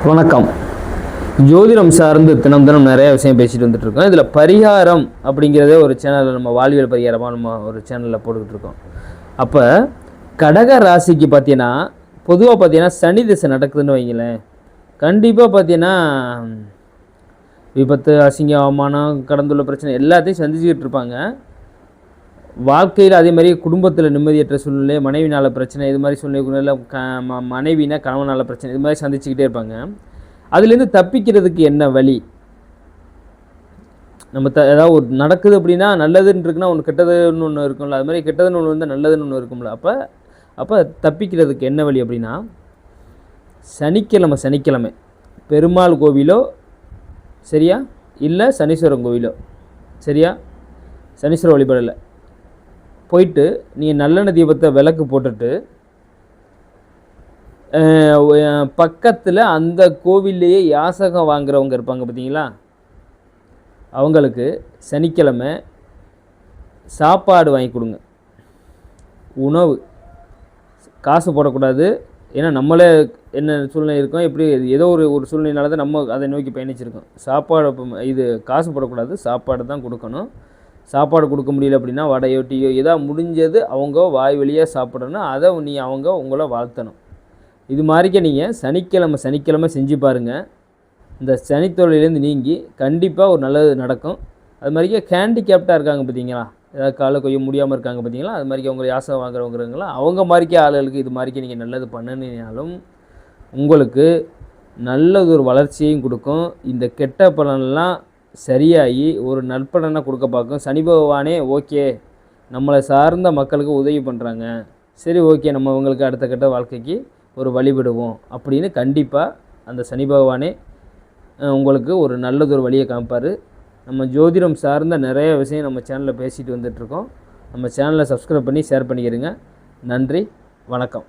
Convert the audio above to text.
வணக்கம். ஜோதிடம் சார்ந்து தினம் தினம் நிறைய விஷயம் பேசிட்டு வந்துட்டு இருக்கோம். இதில் பரிகாரம் அப்படிங்கிறதே ஒரு சேனலில் நம்ம வாழ்வியல் பரிகாரமாக நம்ம ஒரு சேனலில் போட்டுக்கிட்டு இருக்கோம். அப்போ கடக ராசிக்கு பார்த்தீங்கன்னா பொதுவாக பார்த்தீங்கன்னா சனி திசை நடக்குதுன்னு வைங்களேன், கண்டிப்பாக பார்த்தீங்கன்னா விபத்து, அசிங்க, அவமானம், கடந்துள்ள பிரச்சனை எல்லாத்தையும் சந்திச்சுக்கிட்டு இருப்பாங்க. வாழ்க்கையில் அதே மாதிரி குடும்பத்தில் நிம்மதியற்ற சூழ்நிலை, மனைவினால் பிரச்சனை, இது மாதிரி சூழ்நிலை, மனைவினா கணவனால் பிரச்சனை, இது மாதிரி சந்திச்சுக்கிட்டே இருப்பாங்க. அதுலேருந்து தப்பிக்கிறதுக்கு என்ன வழி? நம்ம ஏதாவது ஒரு நடக்குது அப்படின்னா நல்லதுன்னு இருக்குன்னா ஒன்று கெட்டதுன்னு ஒன்று இருக்கும்ல, அது மாதிரி கெட்டதுன்னு ஒன்று வந்து நல்லதுன்னு ஒன்று இருக்கும்ல. அப்போ தப்பிக்கிறதுக்கு என்ன வழி அப்படின்னா, சனிக்கிழமை பெருமாள் கோவிலோ சரியா, இல்லை சனீஸ்வரன் கோவிலோ சரியா, சனீஸ்வர வழிபாடில் போயிட்டு நீங்கள் நல்லெண்ணெய் தீபத்தை விளக்கு போட்டுட்டு பக்கத்தில் அந்த கோவில்லையே யாசகம் வாங்குறவங்க இருப்பாங்க பார்த்தீங்களா, அவங்களுக்கு சனிக்கிழமை சாப்பாடு வாங்கி கொடுங்க. உணவு காசு போடக்கூடாது. ஏன்னா நம்மளே என்ன சூழ்நிலை இருக்கோம், எப்படி ஏதோ ஒரு சூழ்நிலைனால தான் நம்ம அதை நோக்கி பயணிச்சிருக்கோம். சாப்பாடு இது காசு போடக்கூடாது, சாப்பாடு தான் கொடுக்கணும். சாப்பாடு கொடுக்க முடியல அப்படின்னா வடையோ டீயோ ஏதாவது முடிஞ்சது அவங்க வாய் வழியாக சாப்பிடணும். அதை அவங்க உங்களை வாழ்த்தணும். இது மாதிரிக்க நீங்கள் சனிக்கிழமை செஞ்சு பாருங்கள். இந்த சனித்தொழிலேருந்து நீங்கி கண்டிப்பாக ஒரு நல்லது நடக்கும். அது மாதிரிக்க ஹேண்டிகேப்டாக இருக்காங்க பார்த்தீங்களா, ஏதாவது காலை கொய்ய முடியாமல் இருக்காங்க பார்த்தீங்களா, அது மாதிரிக்க அவங்க யாசம் வாங்குறவங்கிறங்களா, அவங்க மாதிரிக்க ஆளுகளுக்கு இது மாதிரிக்க நீங்கள் நல்லது பண்ணினாலும் உங்களுக்கு நல்லது ஒரு வளர்ச்சியையும் கொடுக்கும். இந்த கெட்ட பலனெல்லாம் சரியாகி ஒரு நற்பலனை கொடுக்க பார்க்கும். சனி பகவானே ஓகே, நம்மளை சார்ந்த மக்களுக்கு உதவி பண்ணுறாங்க, சரி ஓகே, நம்ம அவங்களுக்கு அடுத்த கட்ட வாழ்க்கைக்கு ஒரு வழிபடுவோம் அப்படின்னு கண்டிப்பாக அந்த சனி பகவானே உங்களுக்கு ஒரு நல்லதொரு வழியை காமிப்பார். நம்ம ஜோதிடம் சார்ந்த நிறைய விஷயம் நம்ம சேனலில் பேசிட்டு வந்துட்டுருக்கோம். நம்ம சேனலை சப்ஸ்கிரைப் பண்ணி ஷேர் பண்ணிக்கிறங்க. நன்றி, வணக்கம்.